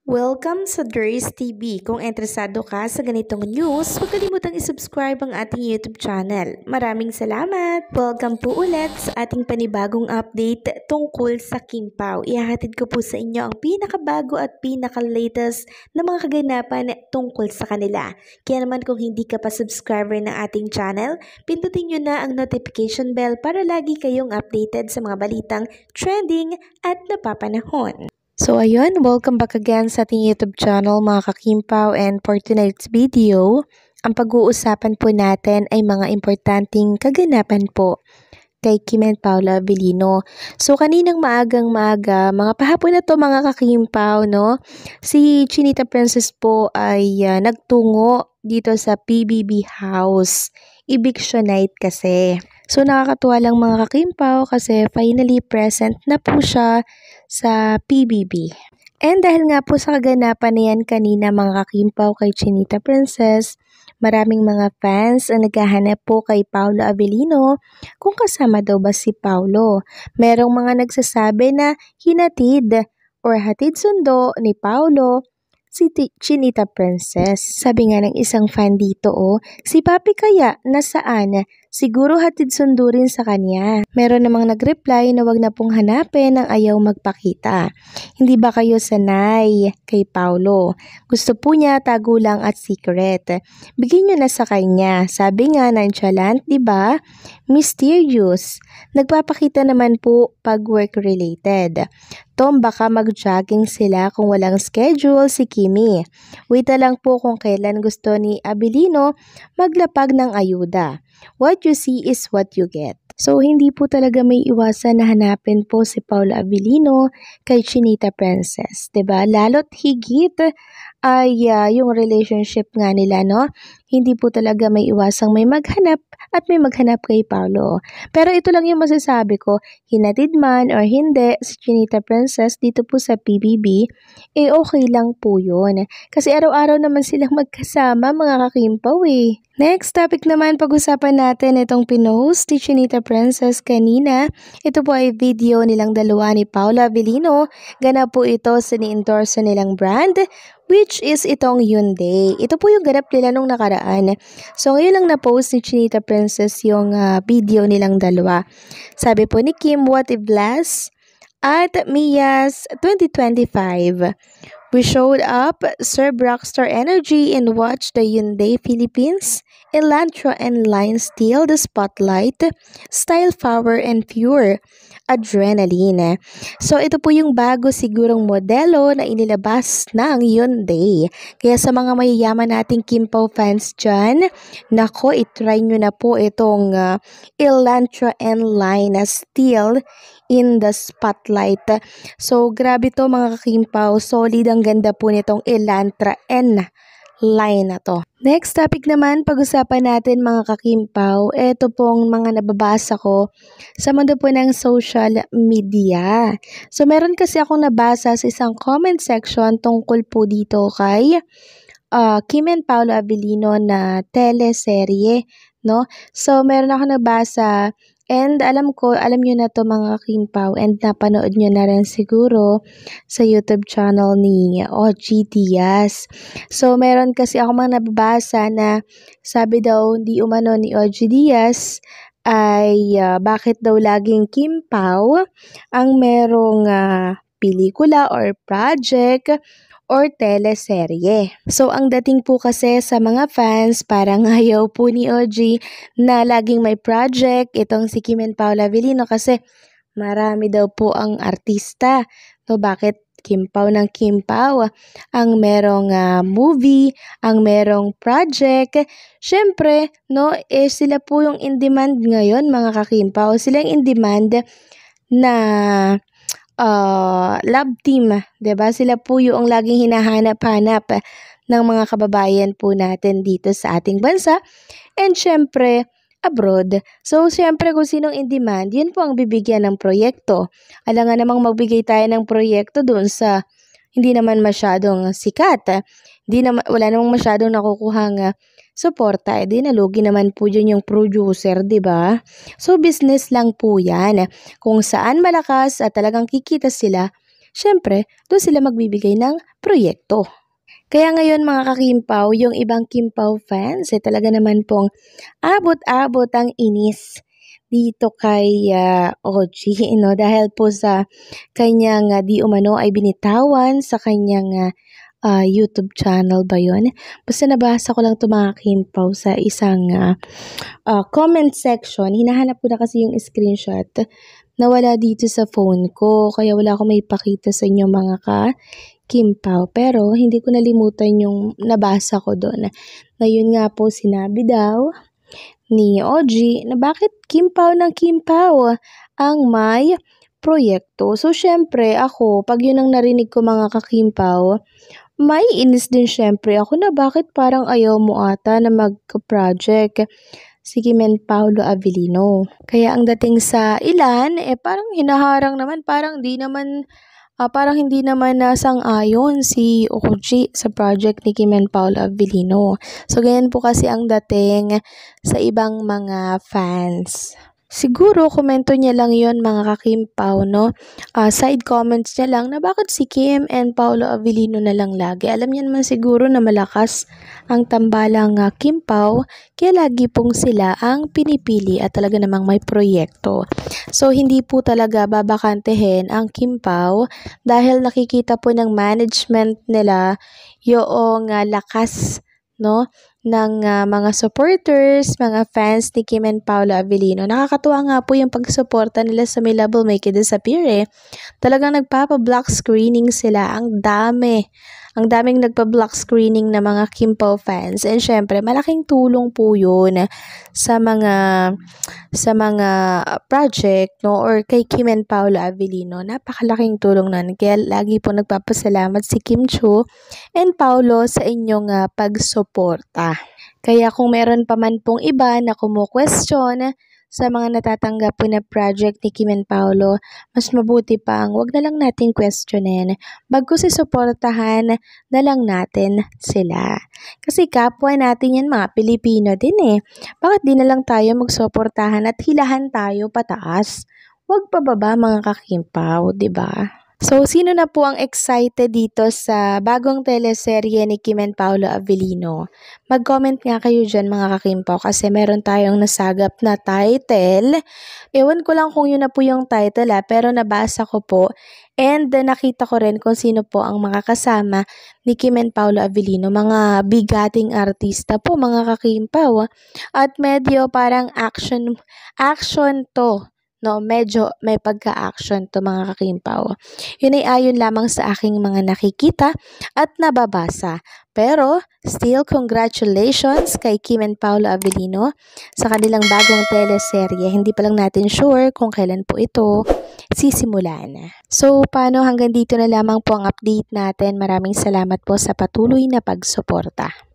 Welcome sa Durs TV. Kung interesado ka sa ganitong news, huwag kalimutang isubscribe ang ating YouTube channel. Maraming salamat! Welcome po ulit sa ating panibagong update tungkol sa Kim Pao. Ihahatid ko po sa inyo ang pinakabago at pinaka-latest na mga kaganapan tungkol sa kanila. Kaya naman kung hindi ka pa subscriber ng ating channel, pindutin nyo na ang notification bell para lagi kayong updated sa mga balitang trending at napapanahon. So ayun, welcome back again sa ating YouTube channel mga kakimpaw, and for tonight's video, ang pag-uusapan po natin ay mga importanteng kaganapan po kay Kim and Paula Avellino. So kaninang maagang-maaga, mga pahapon na to mga kakimpaw, no? Si Chinita Princess po ay nagtungo dito sa PBB House. Eviction night kasi. So nakakatuwa lang mga kakimpaw kasi finally present na po siya sa PBB. And dahil nga po sa kaganapan na yan kanina mga kakimpaw kay Chinita Princess, maraming mga fans ang naghahanap po kay Paula Avellino kung kasama daw ba si Paulo. Merong mga nagsasabi na hinatid or hatid sundo ni Paulo si Chinita Princess. Sabi nga ng isang fan dito, si Papi kaya nasaan? Siguro hatid sundo rin sa kanya. Meron namang nag-reply na wag na pong hanapin ang ayaw magpakita. Hindi ba kayo sanay kay Paulo? Gusto po niya tago lang at secret. Bigyan niyo na sa kanya. Sabi nga nonchalant, di ba? Mysterious. Nagpapakita naman po pag work-related. Tom, baka mag-jogging sila kung walang schedule si Kimi. Wait na lang po kung kailan gusto ni Avellino maglapag ng ayuda. What you see is what you get. So, hindi po talaga may iwasan na hanapin po si Paula Avellino kay Chinita Princess, 'di ba? Lalo't higit ay yung relationship nga nila, no? Hindi po talaga may iwasang may maghanap at may maghanap kay Paulo. Pero ito lang yung masasabi ko, hinatid man or hindi si Chinita Princess dito po sa PBB, okay lang po yun. Kasi araw-araw naman silang magkasama mga kakimpaw eh. Next topic naman, pag-usapan natin itong pinost ni Chinita Princess kanina. Ito po ay video nilang dalawa ni Paula Avellino. Ganap po ito sa ni-endorse nilang brand, which is itong Hyundai. Ito po yung ganap nila nung nakaraan. So ngayon lang na-post ni Chinita Princess yung video nilang dalawa. Sabi po ni Kim, what if last at Mia's 2025. We showed up, served rockstar energy, and watched the Hyundai Philippines, Elantra and Line steal the spotlight, style, power, and pure adrenaline. So ito po yung bago sigurong modelo na inilabas ng Hyundai. Kaya sa mga mayayaman nating Kimpaw fans dyan, nako, itry nyo na po itong Elantra and Line steal in the spotlight. So grabe to mga kakimpaw, solid ang ganda po nitong Elantra and Line na to. Next topic naman, pag-usapan natin mga kakimpaw, ito pong mga nababasa ko sa mundo po ng social media. So meron kasi akong nabasa sa isang comment section tungkol po dito kay Kim and Paula Avellino na teleserye, no? So meron ako nabasa. And alam nyo na to mga kimpaw, and napanood nyo na rin siguro sa YouTube channel ni OG Diaz. So, meron kasi ako mga nababasa na sabi daw di umano ni OG Diaz ay bakit daw laging Kimpaw ang merong pelikula or project or teleserye. So, ang dating po kasi sa mga fans, parang ayaw po ni OG na laging may project itong si Kim and Paula Avellino kasi marami daw po ang artista. So, bakit Kimpaw ng Kimpaw ang merong movie, ang merong project? Syempre, no, sila po yung in-demand ngayon mga kakimpaw. Sila yung in-demand na love team, 'di ba? Sila po yung laging hinahanap-hanap ng mga kababayan po natin dito sa ating bansa and syempre abroad. So syempre kung sinong in demand, yun po ang bibigyan ng proyekto. Alangan namang magbigay tayo ng proyekto doon sa hindi naman masyadong sikat. Wala namang masyadong nakukuhang suporta, di nalugi naman po dyan yung producer, di ba? So, business lang po yan. Kung saan malakas at talagang kikita sila, syempre, doon sila magbibigay ng proyekto. Kaya ngayon mga kakimpaw, yung ibang Kimpaw fans, talaga naman pong abot-abot ang inis dito kay OG, no? Dahil po sa kanyang di umano ay binitawan sa kanyang YouTube channel ba yun? Basta nabasa ko lang ito mga Kimpaw sa isang comment section. Hinahanap ko na kasi yung screenshot na wala dito sa phone ko. Kaya wala akong may pakita sa inyo mga Kimpaw. Pero hindi ko nalimutan yung nabasa ko doon. Na yun nga po sinabi daw ni OG na bakit Kimpaw ng Kimpaw ang may proyekto. So syempre ako, pag yun ang narinig ko mga kakimpaw, maiinis din syempre ako na bakit parang ayaw mo ata na mag-project si Kimen Paulo Avellino. Kaya ang dating sa ilan, parang hinaharang naman, parang hindi naman nasang-ayon si OG sa project ni Kimen Paulo Avellino. So, ganyan po kasi ang dating sa ibang mga fans. Siguro, komento niya lang yon mga kakimpaw, no? Side comments niya lang na bakit si Kim and Paulo Avellino na lang lagi. Alam niya naman siguro na malakas ang tambalang Kimpaw, kaya lagi pong sila ang pinipili at talaga namang may proyekto. So, hindi po talaga babakantehin ang Kimpaw dahil nakikita po ng management nila yung lakas, no, ng mga supporters, mga fans ni Kim and Paulo Avellino. Nakakatuwa nga po yung pagsuporta nila sa My Love Will Make It Disappear. Talagang nagpapa-block screening sila. Ang daming nagpa-block screening na mga Kimpaw fans. And syempre, malaking tulong po yun sa mga project, no, or kay Kim and Paulo Avellino. Napakalaking tulong nun. Kaya lagi po nagpapasalamat si Kim Chiu and Paulo sa inyong pagsuporta. Kaya kung meron pa man pong iba na kumu-question sa mga natatanggap po na project ni Kim and Paulo, mas mabuti pang wag na lang natin questionin. Bagkus isuportahan na lang natin sila. Kasi kapwa natin yan mga Pilipino din Bakit di na lang tayo magsuportahan at hilahan tayo pataas? Wag pababa mga kakimpaw, 'di ba? So, sino na po ang excited dito sa bagong teleserye ni Kim and Paulo Avellino? Mag-comment nga kayo dyan mga kakimpaw kasi meron tayong nasagap na title. Ewan ko lang kung yun na po yung title pero nabasa ko po and nakita ko rin kung sino po ang makakasama ni Kim and Paulo Avellino. Mga bigating artista po mga kakimpaw. At medyo parang action to. No, medyo may pagka-action to mga kakimpaw. Yun ay ayon lamang sa aking mga nakikita at nababasa. Pero, still, congratulations kay Kim and Paulo Avellino sa kanilang bagong teleserye. Hindi pa lang natin sure kung kailan po ito sisimulan. So, paano hanggang dito na lamang po ang update natin. Maraming salamat po sa patuloy na pagsuporta.